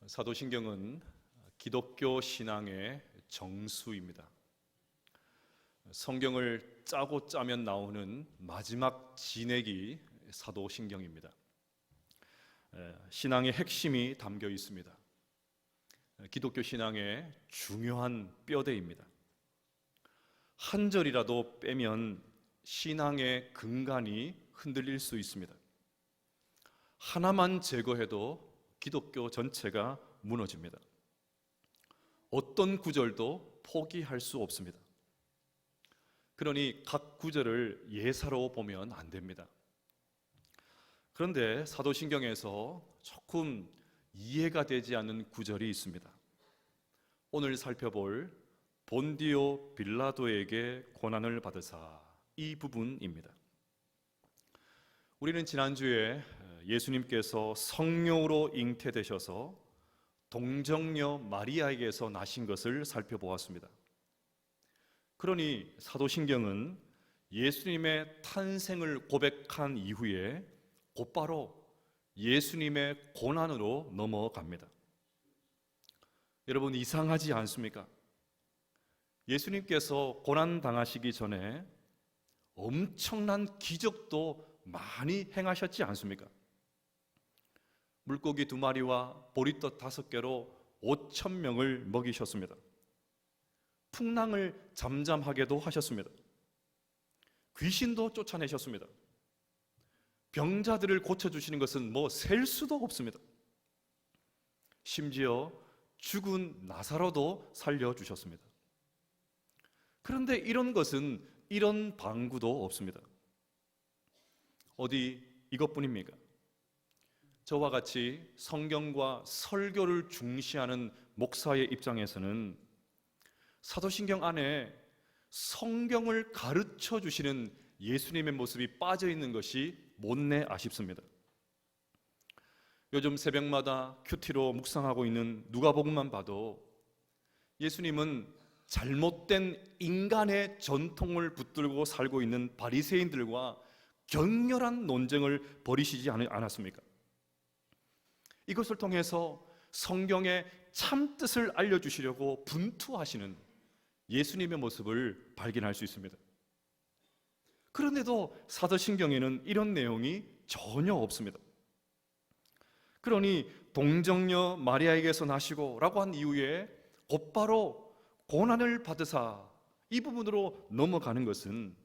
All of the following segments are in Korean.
사도신경은 기독교 신앙의 정수입니다. 성경을 짜고 짜면 나오는 마지막 진액이 사도신경입니다. 신앙의 핵심이 담겨 있습니다. 기독교 신앙의 중요한 뼈대입니다. 한 절이라도 빼면 신앙의 근간이 흔들릴 수 있습니다. 하나만 제거해도 기독교 전체가 무너집니다. 어떤 구절도 포기할 수 없습니다. 그러니 각 구절을 예사로 보면 안 됩니다. 그런데 사도신경에서 조금 이해가 되지 않는 구절이 있습니다. 오늘 살펴볼 본디오 빌라도에게 고난을 받으사, 이 부분입니다. 우리는 지난주에 예수님께서 성령으로 잉태되셔서 동정녀 마리아에게서 나신 것을 살펴보았습니다. 그러니 사도신경은 예수님의 탄생을 고백한 이후에 곧바로 예수님의 고난으로 넘어갑니다. 여러분, 이상하지 않습니까? 예수님께서 고난 당하시기 전에 엄청난 기적도 많이 행하셨지 않습니까? 물고기 2마리와 보리떡 5개로 5,000명을 먹이셨습니다. 풍랑을 잠잠하게도 하셨습니다. 귀신도 쫓아내셨습니다. 병자들을 고쳐주시는 것은 셀 수도 없습니다. 심지어 죽은 나사로도 살려주셨습니다. 그런데 이런 것은 이런 방구도 없습니다. 어디 이것뿐입니까? 저와 같이 성경과 설교를 중시하는 목사의 입장에서는 사도신경 안에 성경을 가르쳐 주시는 예수님의 모습이 빠져 있는 것이 못내 아쉽습니다. 요즘 새벽마다 큐티로 묵상하고 있는 누가복음만 봐도 예수님은 잘못된 인간의 전통을 붙들고 살고 있는 바리새인들과 격렬한 논쟁을 벌이시지 않았습니까? 이것을 통해서 성경의 참뜻을 알려주시려고 분투하시는 예수님의 모습을 발견할 수 있습니다. 그런데도 사도신경에는 이런 내용이 전혀 없습니다. 그러니 동정녀 마리아에게서 나시고 라고 한 이후에 곧바로 고난을 받으사, 이 부분으로 넘어가는 것은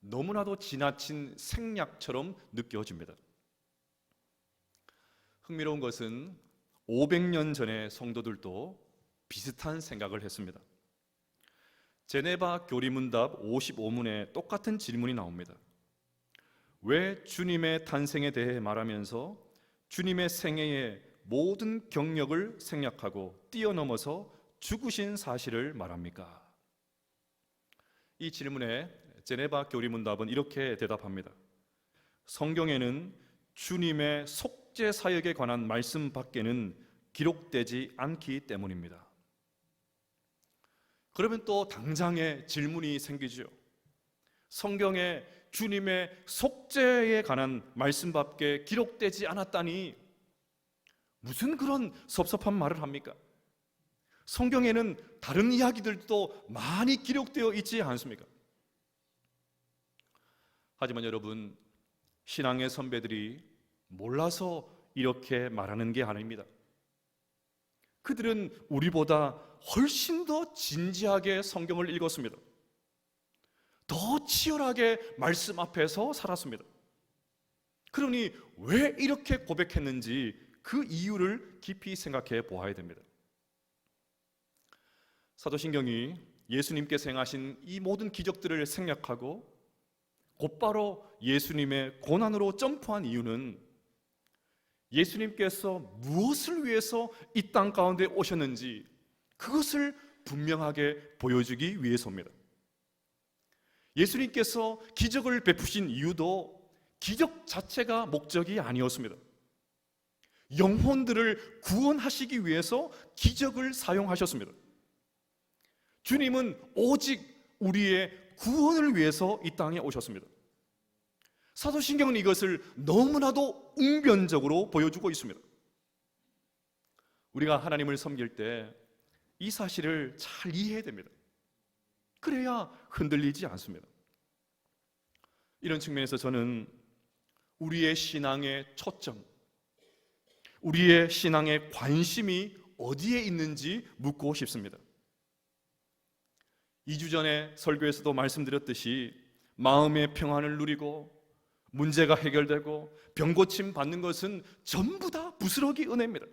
너무나도 지나친 생략처럼 느껴집니다. 흥미로운 것은 500년 전의 성도들도 비슷한 생각을 했습니다. 제네바 교리문답 55문에 똑같은 질문이 나옵니다. 왜 주님의 탄생에 대해 말하면서 주님의 생애의 모든 경력을 생략하고 뛰어넘어서 죽으신 사실을 말합니까? 이 질문에 제네바 교리문답은 이렇게 대답합니다. 성경에는 주님의 속죄 사역에 관한 말씀 밖에는 기록되지 않기 때문입니다. 그러면 또 당장의 질문이 생기죠. 성경에 주님의 속죄에 관한 말씀밖에 기록되지 않았다니 무슨 그런 섭섭한 말을 합니까? 성경에는 다른 이야기들도 많이 기록되어 있지 않습니까? 하지만 여러분, 신앙의 선배들이 몰라서 이렇게 말하는 게 아닙니다. 그들은 우리보다 훨씬 더 진지하게 성경을 읽었습니다. 더 치열하게 말씀 앞에서 살았습니다. 그러니 왜 이렇게 고백했는지 그 이유를 깊이 생각해 보아야 됩니다. 사도신경이 예수님께서 행하신 이 모든 기적들을 생략하고 곧바로 예수님의 고난으로 점프한 이유는 예수님께서 무엇을 위해서 이 땅 가운데 오셨는지 그것을 분명하게 보여주기 위해서입니다. 예수님께서 기적을 베푸신 이유도 기적 자체가 목적이 아니었습니다. 영혼들을 구원하시기 위해서 기적을 사용하셨습니다. 주님은 오직 우리의 구원을 위해서 이 땅에 오셨습니다. 사도신경은 이것을 너무나도 웅변적으로 보여주고 있습니다. 우리가 하나님을 섬길 때 이 사실을 잘 이해해야 됩니다. 그래야 흔들리지 않습니다. 이런 측면에서 저는 우리의 신앙의 초점, 우리의 신앙의 관심이 어디에 있는지 묻고 싶습니다. 2주 전에 설교에서도 말씀드렸듯이 마음의 평안을 누리고 문제가 해결되고 병고침 받는 것은 전부 다 부스러기 은혜입니다.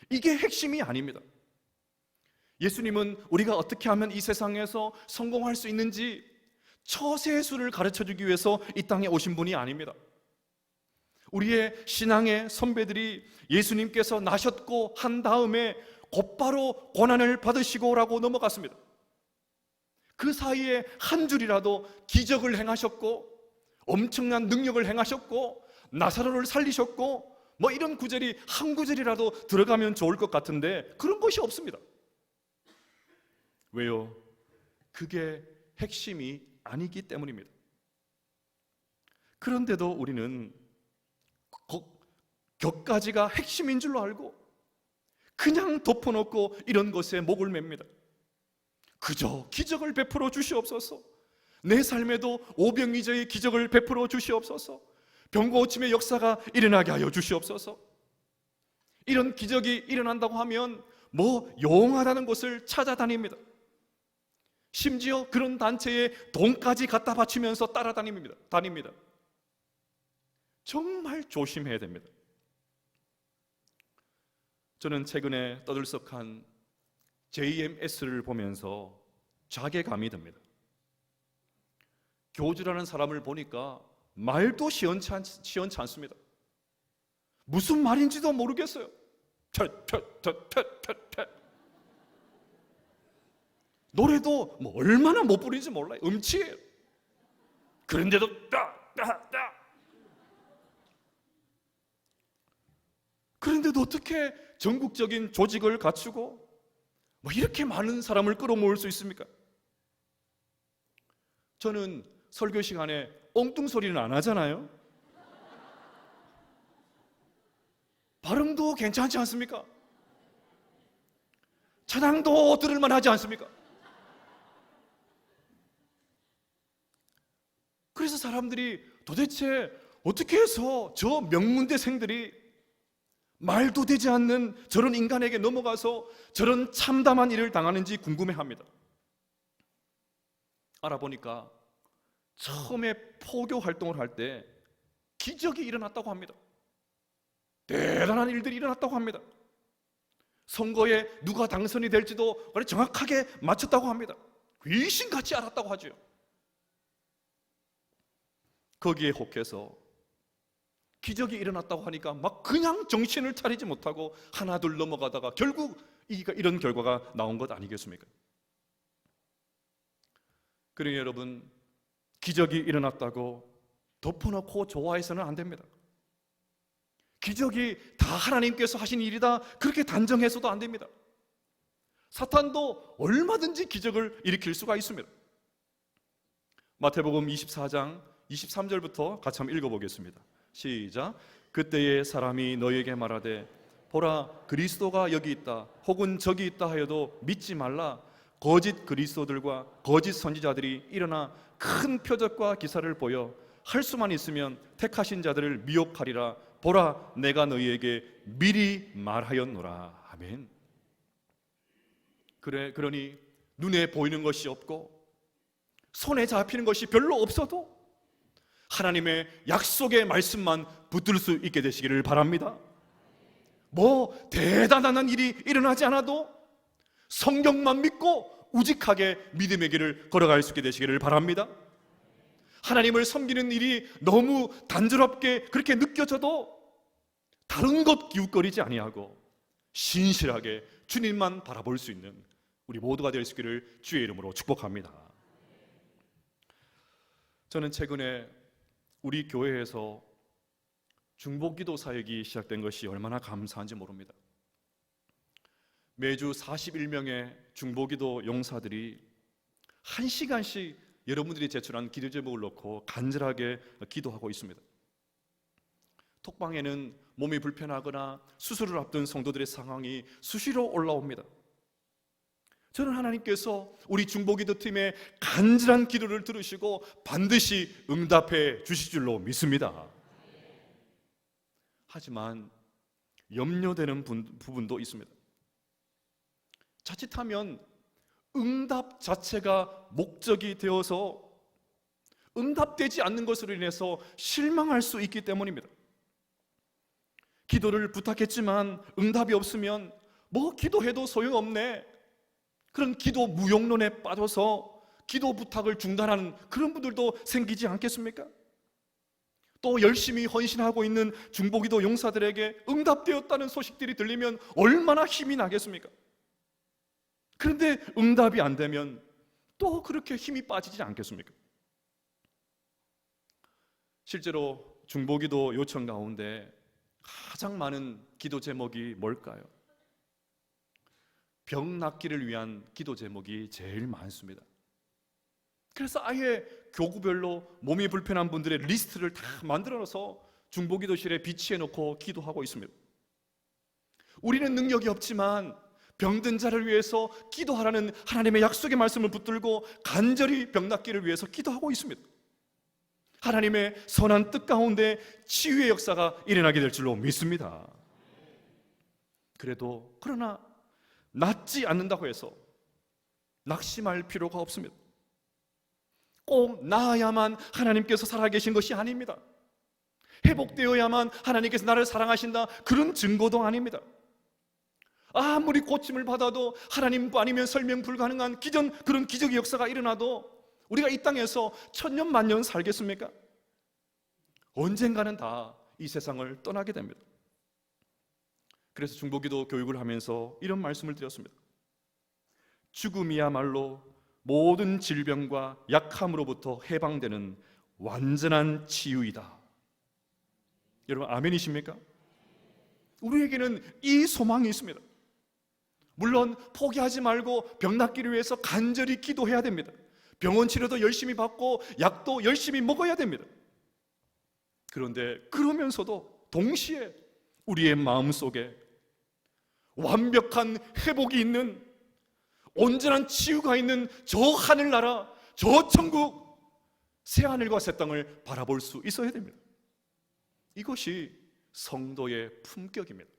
이게 핵심이 아닙니다. 예수님은 우리가 어떻게 하면 이 세상에서 성공할 수 있는지 처세술을 가르쳐주기 위해서 이 땅에 오신 분이 아닙니다. 우리의 신앙의 선배들이 예수님께서 나셨고 한 다음에 곧바로 고난을 받으시고라고 넘어갔습니다. 그 사이에 한 줄이라도 기적을 행하셨고 엄청난 능력을 행하셨고 나사로를 살리셨고 뭐 이런 구절이 한 구절이라도 들어가면 좋을 것 같은데 그런 것이 없습니다. 왜요? 그게 핵심이 아니기 때문입니다. 그런데도 우리는 격가지가 핵심인 줄로 알고 그냥 덮어놓고 이런 것에 목을 맵니다. 그저 기적을 베풀어 주시옵소서. 내 삶에도 오병이저의 기적을 베풀어 주시옵소서. 병고침의 역사가 일어나게 하여 주시옵소서. 이런 기적이 일어난다고 하면 뭐 용하다는 것을 찾아다닙니다. 심지어 그런 단체에 돈까지 갖다 바치면서 따라다닙니다. 정말 조심해야 됩니다. 저는 최근에 떠들썩한 JMS를 보면서 자괴감이 듭니다. 교주라는 사람을 보니까 말도 시원치 않습니다. 무슨 말인지도 모르겠어요. 노래도 뭐 얼마나 못 부르는지 몰라요. 음치예요. 그런데도 따따따. 그런데도 어떻게 전국적인 조직을 갖추고 뭐 이렇게 많은 사람을 끌어모을 수 있습니까? 저는 설교 시간에 엉뚱 소리는 안 하잖아요. 발음도 괜찮지 않습니까? 찬양도 들을만 하지 않습니까? 그래서 사람들이 도대체 어떻게 해서 저 명문대생들이 말도 되지 않는 저런 인간에게 넘어가서 저런 참담한 일을 당하는지 궁금해합니다. 알아보니까 처음에 포교 활동을 할 때 기적이 일어났다고 합니다. 대단한 일들이 일어났다고 합니다. 선거에 누가 당선이 될지도 정확하게 맞췄다고 합니다. 귀신같이 알았다고 하죠. 거기에 혹해서 기적이 일어났다고 하니까 막 그냥 정신을 차리지 못하고 하나 둘 넘어가다가 결국 이런 결과가 나온 것 아니겠습니까? 그러니 여러분, 기적이 일어났다고 덮어놓고 좋아해서는 안 됩니다. 기적이 다 하나님께서 하신 일이다 그렇게 단정해서도 안 됩니다. 사탄도 얼마든지 기적을 일으킬 수가 있습니다. 마태복음 24장 23절부터 같이 한번 읽어보겠습니다. 시작. 그때에 사람이 너에게 말하되 보라 그리스도가 여기 있다 혹은 저기 있다 하여도 믿지 말라. 거짓 그리스도들과 거짓 선지자들이 일어나 큰 표적과 기사를 보여 할 수만 있으면 택하신 자들을 미혹하리라. 보라 내가 너희에게 미리 말하였노라. 아멘. 그러니 눈에 보이는 것이 없고 손에 잡히는 것이 별로 없어도 하나님의 약속의 말씀만 붙들 수 있게 되시기를 바랍니다. 뭐 대단한 일이 일어나지 않아도 성경만 믿고 우직하게 믿음의 길을 걸어갈 수 있게 되시기를 바랍니다. 하나님을 섬기는 일이 너무 단조롭게 그렇게 느껴져도 다른 것 기웃거리지 아니하고 신실하게 주님만 바라볼 수 있는 우리 모두가 될 수 있기를 주의 이름으로 축복합니다. 저는 최근에 우리 교회에서 중보기도 사역이 시작된 것이 얼마나 감사한지 모릅니다. 매주 41명의 중보기도 용사들이 1시간씩 여러분들이 제출한 기도 제목을 놓고 간절하게 기도하고 있습니다. 톡방에는 몸이 불편하거나 수술을 앞둔 성도들의 상황이 수시로 올라옵니다. 저는 하나님께서 우리 중보기도 팀의 간절한 기도를 들으시고 반드시 응답해 주실 줄로 믿습니다. 하지만 염려되는 부분도 있습니다. 자칫하면 응답 자체가 목적이 되어서 응답되지 않는 것으로 인해서 실망할 수 있기 때문입니다. 기도를 부탁했지만 응답이 없으면 뭐 기도해도 소용없네, 그런 기도 무용론에 빠져서 기도 부탁을 중단하는 그런 분들도 생기지 않겠습니까? 또 열심히 헌신하고 있는 중보기도 용사들에게 응답되었다는 소식들이 들리면 얼마나 힘이 나겠습니까? 그런데 응답이 안 되면 또 그렇게 힘이 빠지지 않겠습니까? 실제로 중보기도 요청 가운데 가장 많은 기도 제목이 뭘까요? 병 낫기를 위한 기도 제목이 제일 많습니다. 그래서 아예 교구별로 몸이 불편한 분들의 리스트를 다 만들어서 중보기도실에 비치해 놓고 기도하고 있습니다. 우리는 능력이 없지만 병든 자를 위해서 기도하라는 하나님의 약속의 말씀을 붙들고 간절히 병 낫기를 위해서 기도하고 있습니다. 하나님의 선한 뜻 가운데 치유의 역사가 일어나게 될 줄로 믿습니다. 그러나 낫지 않는다고 해서 낙심할 필요가 없습니다. 꼭 나아야만 하나님께서 살아계신 것이 아닙니다. 회복되어야만 하나님께서 나를 사랑하신다, 그런 증거도 아닙니다. 아무리 고침을 받아도 하나님 아니면 설명 불가능한 그런 기적의 역사가 일어나도 우리가 이 땅에서 천년 만년 살겠습니까? 언젠가는 다 이 세상을 떠나게 됩니다. 그래서 중보기도 교육을 하면서 이런 말씀을 드렸습니다. 죽음이야말로 모든 질병과 약함으로부터 해방되는 완전한 치유이다. 여러분 아멘이십니까? 우리에게는 이 소망이 있습니다. 물론 포기하지 말고 병 낫기를 위해서 간절히 기도해야 됩니다. 병원 치료도 열심히 받고 약도 열심히 먹어야 됩니다. 그런데 그러면서도 동시에 우리의 마음속에 완벽한 회복이 있는, 온전한 치유가 있는 저 하늘나라, 저 천국, 새하늘과 새 땅을 바라볼 수 있어야 됩니다. 이것이 성도의 품격입니다.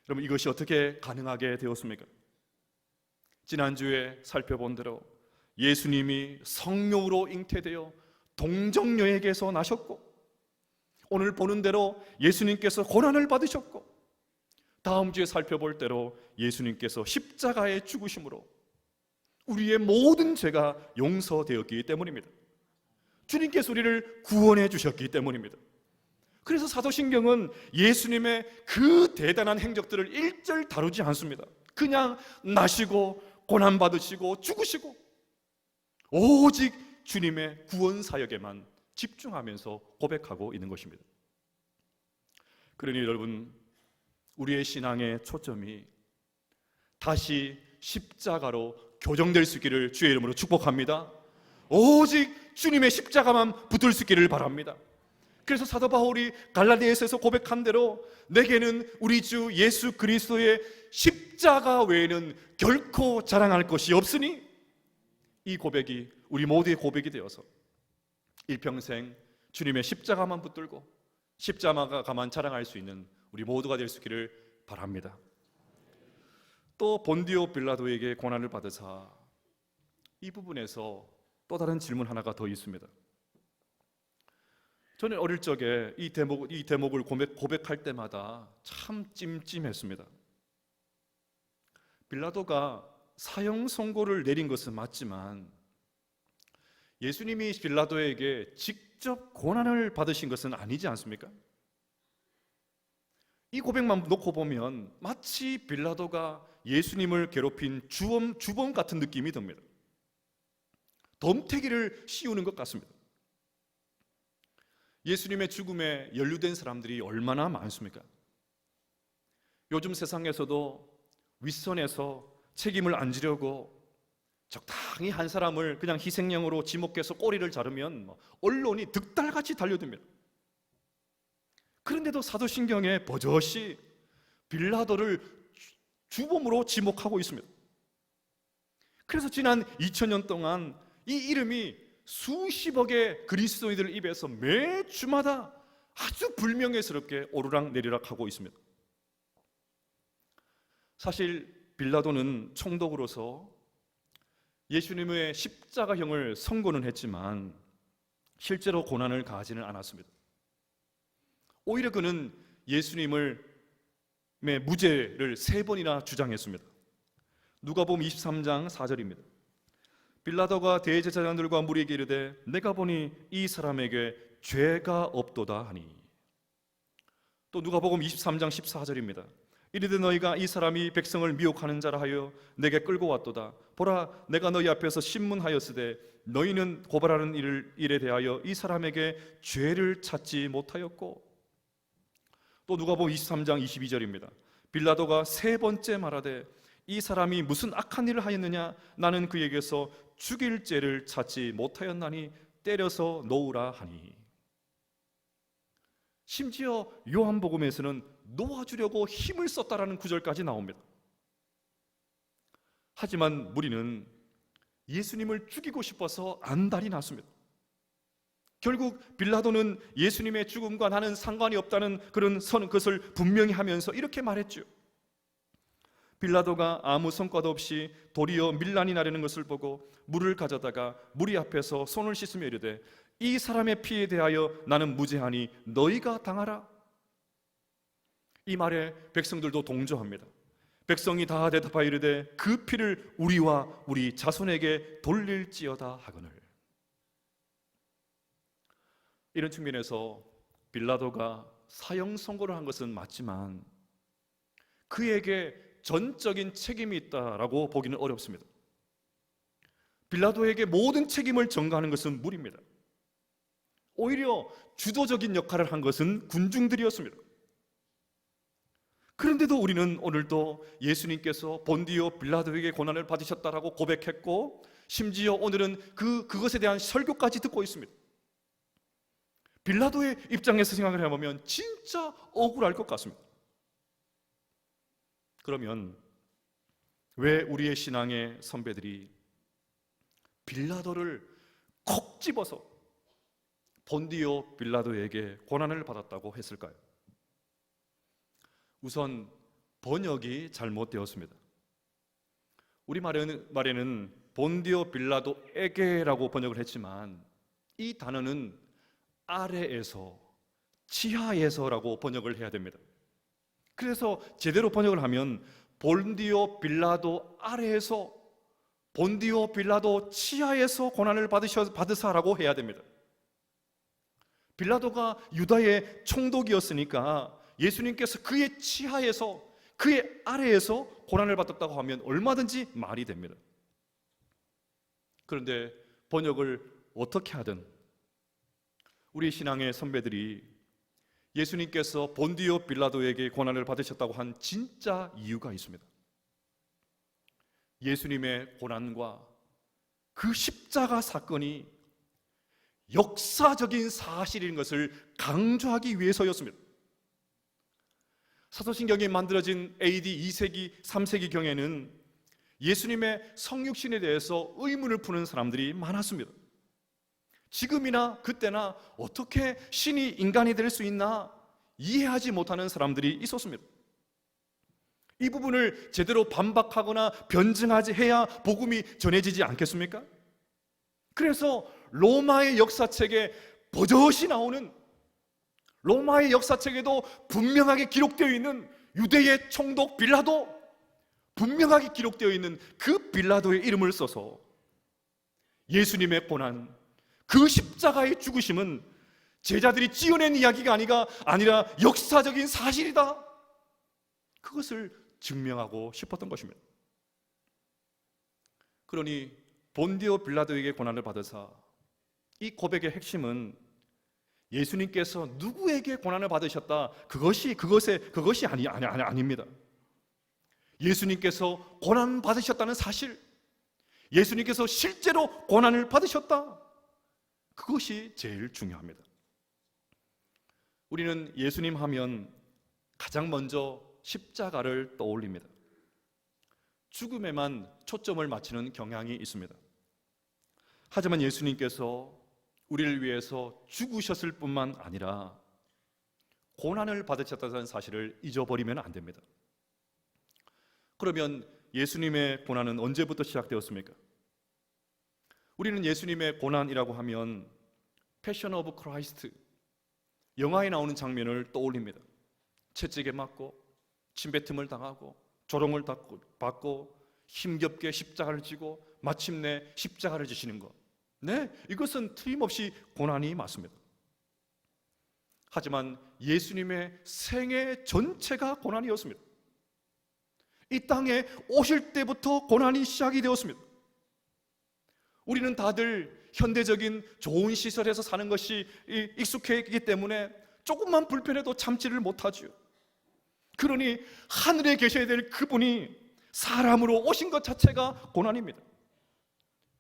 여러분, 이것이 어떻게 가능하게 되었습니까? 지난주에 살펴본 대로 예수님이 성령으로 잉태되어 동정녀에게서 나셨고, 오늘 보는 대로 예수님께서 고난을 받으셨고, 다음 주에 살펴볼 대로 예수님께서 십자가에 죽으심으로 우리의 모든 죄가 용서되었기 때문입니다. 주님께서 우리를 구원해 주셨기 때문입니다. 그래서 사도신경은 예수님의 그 대단한 행적들을 일절 다루지 않습니다. 그냥 나시고 고난받으시고 죽으시고 오직 주님의 구원 사역에만 집중하면서 고백하고 있는 것입니다. 그러니 여러분, 우리의 신앙의 초점이 다시 십자가로 교정될 수 있기를 주의 이름으로 축복합니다. 오직 주님의 십자가만 붙들 수 있기를 바랍니다. 그래서 사도 바울이 갈라디아서에서 고백한 대로 내게는 우리 주 예수 그리스도의 십자가 외에는 결코 자랑할 것이 없으니, 이 고백이 우리 모두의 고백이 되어서 일평생 주님의 십자가만 붙들고 십자가만 자랑할 수 있는 우리 모두가 될 수 있기를 바랍니다. 또 본디오 빌라도에게 고난을 받으사, 이 부분에서 또 다른 질문 하나가 더 있습니다. 저는 어릴 적에 이 대목을 고백할 때마다 참 찜찜했습니다. 빌라도가 사형 선고를 내린 것은 맞지만 예수님이 빌라도에게 직접 고난을 받으신 것은 아니지 않습니까? 이 고백만 놓고 보면 마치 빌라도가 예수님을 괴롭힌 주범 같은 느낌이 듭니다. 덤태기를 씌우는 것 같습니다. 예수님의 죽음에 연루된 사람들이 얼마나 많습니까? 요즘 세상에서도 윗선에서 책임을 안 지려고 적당히 한 사람을 그냥 희생양으로 지목해서 꼬리를 자르면 언론이 득달같이 달려듭니다. 그런데도 사도신경에 버젓이 빌라도를 주범으로 지목하고 있습니다. 그래서 지난 2000년 동안 이 이름이 수십억의 그리스도인들 입에서 매 주마다 아주 불명예스럽게 오르락내리락 하고 있습니다. 사실 빌라도는 총독으로서 예수님의 십자가형을 선고는 했지만 실제로 고난을 가하지는 않았습니다. 오히려 그는 예수님의 무죄를 3번이나 주장했습니다. 누가복음 23장 4절입니다. 빌라도가 대제사장들과 무리에게 이르되 내가 보니 이 사람에게 죄가 없도다 하니. 또 누가복음 23장 14절입니다. 이르되 너희가 이 사람이 백성을 미혹하는 자라 하여 내게 끌고 왔도다. 보라, 내가 너희 앞에서 신문하였으되 너희는 고발하는 일에 대하여 이 사람에게 죄를 찾지 못하였고. 또 누가복음 23장 22절입니다. 빌라도가 3번째 말하되 이 사람이 무슨 악한 일을 하였느냐? 나는 그에게서 죽일 죄를 찾지 못하였나니 때려서 놓으라 하니. 심지어 요한복음에서는 놓아주려고 힘을 썼다라는 구절까지 나옵니다. 하지만 무리는 예수님을 죽이고 싶어서 안달이 났습니다. 결국 빌라도는 예수님의 죽음과 나는 상관이 없다는 것을 분명히 하면서 이렇게 말했죠. 빌라도가 아무 성과도 없이 도리어 밀란이 나려는 것을 보고 물을 가져다가 무리 앞에서 손을 씻으며 이르되 이 사람의 피에 대하여 나는 무죄하니 너희가 당하라. 이 말에 백성들도 동조합니다. 백성이 다 대답하여 이르되 그 피를 우리와 우리 자손에게 돌릴지어다 하거늘. 이런 측면에서 빌라도가 사형 선고를 한 것은 맞지만 그에게 전적인 책임이 있다라고 보기는 어렵습니다. 빌라도에게 모든 책임을 전가하는 것은 무리입니다. 오히려 주도적인 역할을 한 것은 군중들이었습니다. 그런데도 우리는 오늘도 예수님께서 본디오 빌라도에게 고난을 받으셨다라고 고백했고 심지어 오늘은 그것에 대한 설교까지 듣고 있습니다. 빌라도의 입장에서 생각을 해보면 진짜 억울할 것 같습니다. 그러면 왜 우리의 신앙의 선배들이 빌라도를 콕 집어서 본디오 빌라도에게 고난을 받았다고 했을까요? 우선 번역이 잘못되었습니다. 우리말에는 본디오 빌라도에게라고 번역을 했지만 이 단어는 아래에서, 지하에서라고 번역을 해야 됩니다. 그래서 제대로 번역을 하면 본디오 빌라도 아래에서, 본디오 빌라도 치하에서 고난을 받으사라고 해야 됩니다. 빌라도가 유다의 총독이었으니까 예수님께서 그의 치하에서, 그의 아래에서 고난을 받았다고 하면 얼마든지 말이 됩니다. 그런데 번역을 어떻게 하든 우리 신앙의 선배들이 예수님께서 본디오 빌라도에게 고난을 받으셨다고 한 진짜 이유가 있습니다. 예수님의 고난과 그 십자가 사건이 역사적인 사실인 것을 강조하기 위해서였습니다. 사도신경이 만들어진 AD 2세기, 3세기경에는 예수님의 성육신에 대해서 의문을 푸는 사람들이 많았습니다. 지금이나 그때나 어떻게 신이 인간이 될 수 있나 이해하지 못하는 사람들이 있었습니다. 이 부분을 제대로 반박하거나 변증하지 해야 복음이 전해지지 않겠습니까? 그래서 로마의 역사책에 버젓이 나오는, 로마의 역사책에도 분명하게 기록되어 있는 유대의 총독 빌라도, 분명하게 기록되어 있는 그 빌라도의 이름을 써서 예수님의 고난, 그 십자가의 죽으심은 제자들이 지어낸 이야기가 아니라 역사적인 사실이다, 그것을 증명하고 싶었던 것입니다. 그러니 본디오 빌라도에게 고난을 받으사, 이 고백의 핵심은 예수님께서 누구에게 고난을 받으셨다, 그것이 아닙니다. 예수님께서 고난 받으셨다는 사실, 예수님께서 실제로 고난을 받으셨다, 그것이 제일 중요합니다. 우리는 예수님 하면 가장 먼저 십자가를 떠올립니다. 죽음에만 초점을 맞추는 경향이 있습니다. 하지만 예수님께서 우리를 위해서 죽으셨을 뿐만 아니라 고난을 받으셨다는 사실을 잊어버리면 안 됩니다. 그러면 예수님의 고난은 언제부터 시작되었습니까? 우리는 예수님의 고난이라고 하면 패션 오브 크라이스트, 영화에 나오는 장면을 떠올립니다. 채찍에 맞고 침뱉음을 당하고 조롱을 받고 힘겹게 십자가를 지고 마침내 십자가를 지시는 것, 네, 이것은 틀림없이 고난이 맞습니다. 하지만 예수님의 생애 전체가 고난이었습니다. 이 땅에 오실 때부터 고난이 시작이 되었습니다. 우리는 다들 현대적인 좋은 시설에서 사는 것이 익숙해 있기 때문에 조금만 불편해도 참지를 못하죠. 그러니 하늘에 계셔야 될 그분이 사람으로 오신 것 자체가 고난입니다.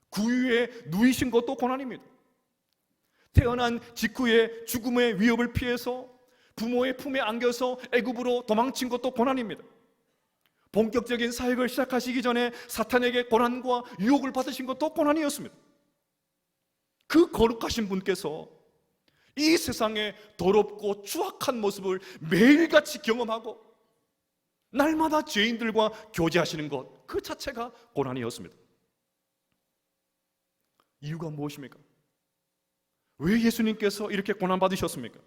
구유에 누이신 것도 고난입니다. 태어난 직후에 죽음의 위협을 피해서 부모의 품에 안겨서 애굽으로 도망친 것도 고난입니다. 본격적인 사역을 시작하시기 전에 사탄에게 고난과 유혹을 받으신 것도 고난이었습니다. 그 거룩하신 분께서 이 세상의 더럽고 추악한 모습을 매일같이 경험하고 날마다 죄인들과 교제하시는 것, 그 자체가 고난이었습니다. 이유가 무엇입니까? 왜 예수님께서 이렇게 고난받으셨습니까?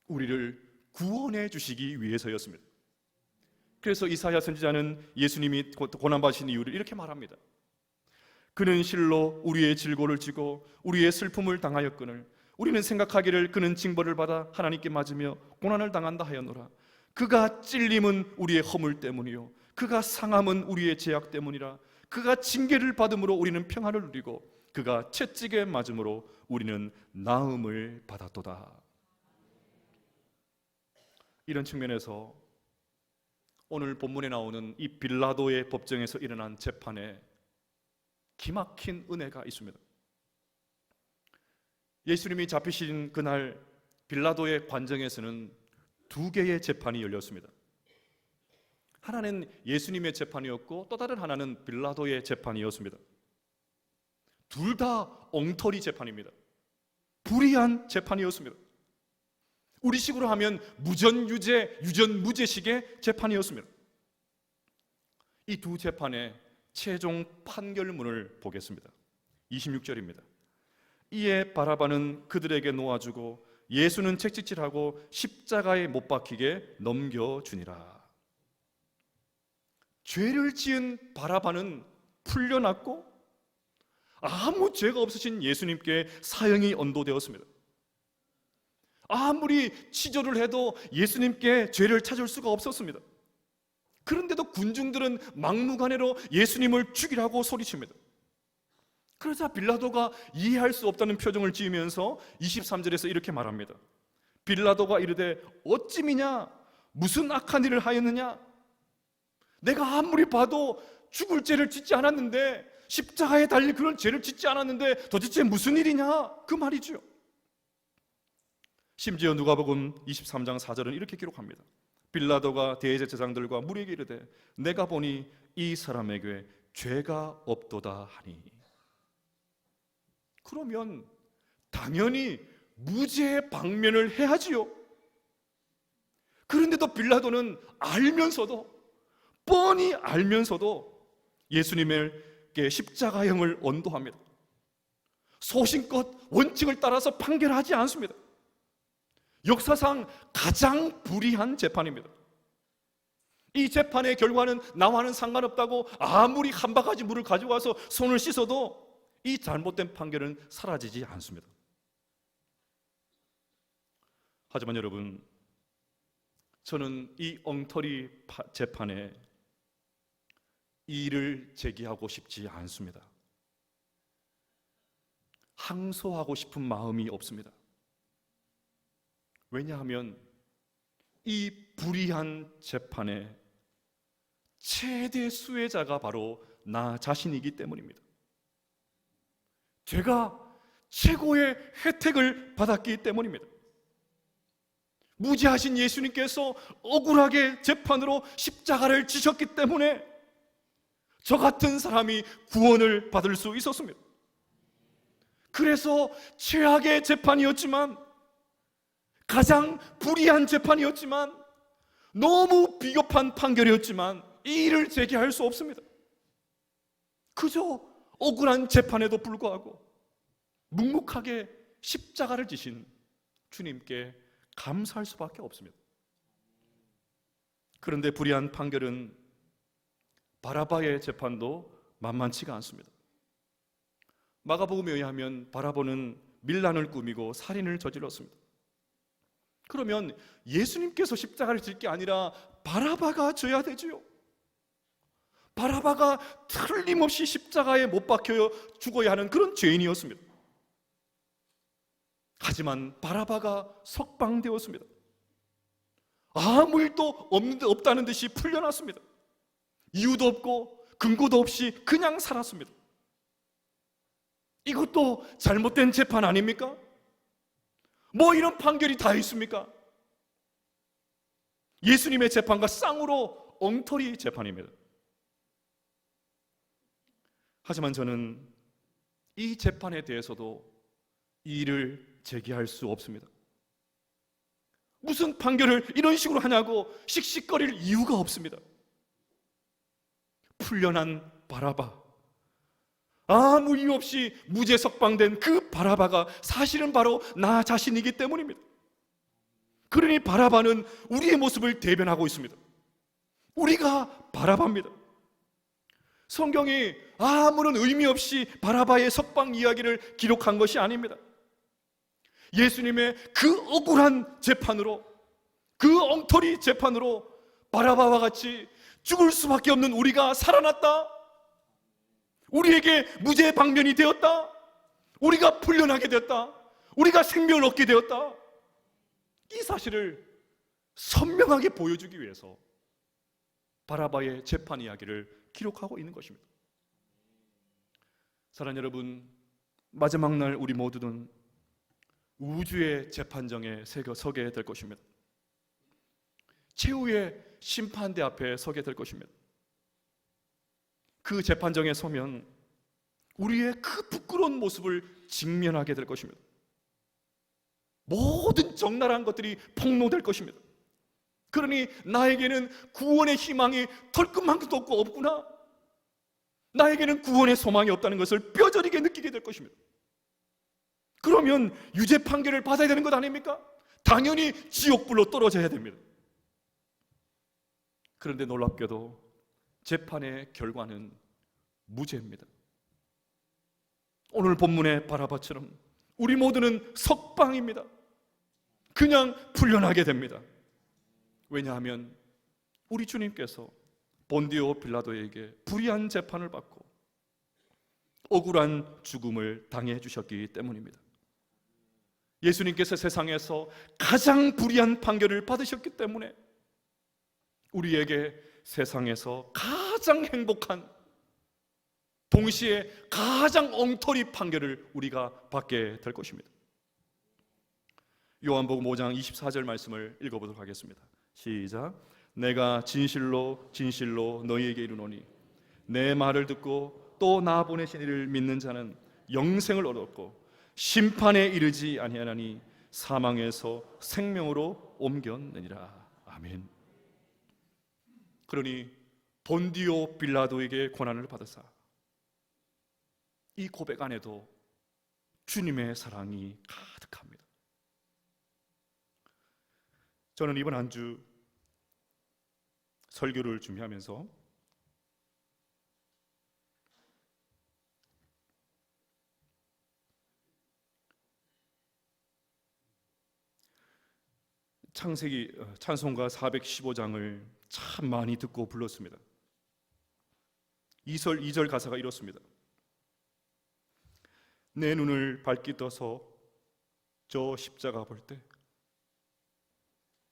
우리를 구원해 주시기 위해서였습니다. 그래서 이사야 선지자는 예수님이 고난받으신 이유를 이렇게 말합니다. 그는 실로 우리의 질고를 지고 우리의 슬픔을 당하였거늘 우리는 생각하기를 그는 징벌을 받아 하나님께 맞으며 고난을 당한다 하였노라. 그가 찔림은 우리의 허물 때문이요 그가 상함은 우리의 죄악 때문이라. 그가 징계를 받음으로 우리는 평안을 누리고 그가 채찍에 맞음으로 우리는 나음을 받았도다. 이런 측면에서 오늘 본문에 나오는 이 빌라도의 법정에서 일어난 재판에 기막힌 은혜가 있습니다. 예수님이 잡히신 그날 빌라도의 관정에서는 두 개의 재판이 열렸습니다. 하나는 예수님의 재판이었고 또 다른 하나는 빌라도의 재판이었습니다. 둘 다 엉터리 재판입니다. 불의한 재판이었습니다. 우리식으로 하면 무전유죄, 유전무죄식의 재판이었습니다. 이 두 재판의 최종 판결문을 보겠습니다. 26절입니다. 이에 바라바는 그들에게 놓아주고 예수는 채찍질하고 십자가에 못 박히게 넘겨주니라. 죄를 지은 바라바는 풀려났고 아무 죄가 없으신 예수님께 사형이 언도되었습니다. 아무리 치조를 해도 예수님께 죄를 찾을 수가 없었습니다. 그런데도 군중들은 막무가내로 예수님을 죽이라고 소리칩니다. 그러자 빌라도가 이해할 수 없다는 표정을 지으면서 23절에서 이렇게 말합니다. 빌라도가 이르되 어찌미냐 무슨 악한 일을 하였느냐? 내가 아무리 봐도 죽을 죄를 짓지 않았는데, 십자가에 달릴 그런 죄를 짓지 않았는데 도대체 무슨 일이냐? 그 말이죠. 심지어 누가복음 23장 4절은 이렇게 기록합니다. 빌라도가 대제사장들과 무리에게 이르되 내가 보니 이 사람에게 죄가 없도다 하니. 그러면 당연히 무죄의 방면을 해야지요. 그런데도 빌라도는 뻔히 알면서도 예수님에게 십자가형을 언도합니다. 소신껏 원칙을 따라서 판결하지 않습니다. 역사상 가장 불의한 재판입니다. 이 재판의 결과는 나와는 상관없다고 아무리 한 바가지 물을 가져와서 손을 씻어도 이 잘못된 판결은 사라지지 않습니다. 하지만 여러분, 저는 이 엉터리 재판에 이의를 제기하고 싶지 않습니다. 항소하고 싶은 마음이 없습니다. 왜냐하면 이 불의한 재판의 최대 수혜자가 바로 나 자신이기 때문입니다. 제가 최고의 혜택을 받았기 때문입니다. 무죄하신 예수님께서 억울하게 재판으로 십자가를 지셨기 때문에 저 같은 사람이 구원을 받을 수 있었습니다. 그래서 최악의 재판이었지만, 가장 불의한 재판이었지만, 너무 비겁한 판결이었지만 이 일을 제기할 수 없습니다. 그저 억울한 재판에도 불구하고 묵묵하게 십자가를 지신 주님께 감사할 수밖에 없습니다. 그런데 불의한 판결은 바라바의 재판도 만만치가 않습니다. 마가복음에 의하면 바라바는 밀란을 꾸미고 살인을 저질렀습니다. 그러면 예수님께서 십자가를 질 게 아니라 바라바가 져야 되지요. 바라바가 틀림없이 십자가에 못 박혀 죽어야 하는 그런 죄인이었습니다. 하지만 바라바가 석방되었습니다. 아무 일도 없다는 듯이 풀려났습니다. 이유도 없고 근거도 없이 그냥 살았습니다. 이것도 잘못된 재판 아닙니까? 뭐 이런 판결이 다 있습니까? 예수님의 재판과 쌍으로 엉터리 재판입니다. 하지만 저는 이 재판에 대해서도 이의를 제기할 수 없습니다. 무슨 판결을 이런 식으로 하냐고 씩씩거릴 이유가 없습니다. 풀려난 바라바, 아무 이유 없이 무죄 석방된 그 바라바가 사실은 바로 나 자신이기 때문입니다. 그러니 바라바는 우리의 모습을 대변하고 있습니다. 우리가 바라바입니다. 성경이 아무런 의미 없이 바라바의 석방 이야기를 기록한 것이 아닙니다. 예수님의 그 억울한 재판으로, 그 엉터리 재판으로 바라바와 같이 죽을 수밖에 없는 우리가 살아났다, 우리에게 무죄 방면이 되었다, 우리가 풀려나게 되었다, 우리가 생명을 얻게 되었다, 이 사실을 선명하게 보여주기 위해서 바라바의 재판 이야기를 기록하고 있는 것입니다. 사랑하는 여러분, 마지막 날 우리 모두는 우주의 재판정에 서게 될 것입니다. 최후의 심판대 앞에 서게 될 것입니다. 그 재판정에 서면 우리의 그 부끄러운 모습을 직면하게 될 것입니다. 모든 적나라한 것들이 폭로될 것입니다. 그러니 나에게는 구원의 희망이 털끝만큼도 없구나, 나에게는 구원의 소망이 없다는 것을 뼈저리게 느끼게 될 것입니다. 그러면 유죄 판결을 받아야 되는 것 아닙니까? 당연히 지옥불로 떨어져야 됩니다. 그런데 놀랍게도 재판의 결과는 무죄입니다. 오늘 본문의 바라바처럼 우리 모두는 석방입니다. 그냥 풀려나게 됩니다. 왜냐하면 우리 주님께서 본디오 빌라도에게 불의한 재판을 받고 억울한 죽음을 당해 주셨기 때문입니다. 예수님께서 세상에서 가장 불의한 판결을 받으셨기 때문에 우리에게 세상에서 가장 행복한, 동시에 가장 엉터리 판결을 우리가 받게 될 것입니다. 요한복음 5장 24절 말씀을 읽어보도록 하겠습니다. 시작. 내가 진실로 진실로 너희에게 이르노니 내 말을 듣고 또 나 보내신 이를 믿는 자는 영생을 얻었고 심판에 이르지 아니하나니 사망에서 생명으로 옮겼느니라. 아멘. 그러니 본디오 빌라도에게 고난을 받으사 이 고백 안에도 주님의 사랑이 가득합니다. 저는 이번 한 주 설교를 준비하면서 창세기 찬송가 415장을 참 많이 듣고 불렀습니다. 2절 가사가 이렇습니다. 내 눈을 밝게 떠서 저 십자가 볼 때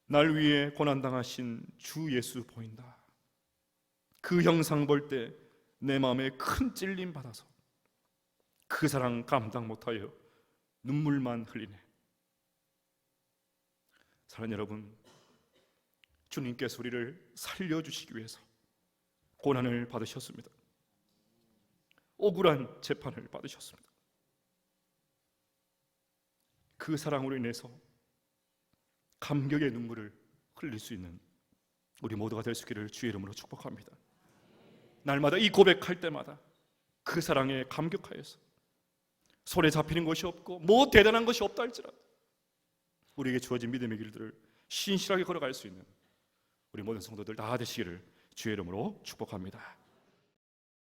날 위해 고난당하신 주 예수 보인다. 그 형상 볼 때 내 마음에 큰 찔림 받아서 그 사랑 감당 못하여 눈물만 흘리네. 사랑하는 여러분, 주님께서 우리를 살려주시기 위해서 고난을 받으셨습니다. 억울한 재판을 받으셨습니다. 그 사랑으로 인해서 감격의 눈물을 흘릴 수 있는 우리 모두가 될 수 있기를 주의 이름으로 축복합니다. 날마다 이 고백할 때마다 그 사랑에 감격하여서 손에 잡히는 것이 없고 뭐 대단한 것이 없다 할지라도 우리에게 주어진 믿음의 길들을 신실하게 걸어갈 수 있는 우리 모든 성도들 다 되시기를 주의 이름으로 축복합니다.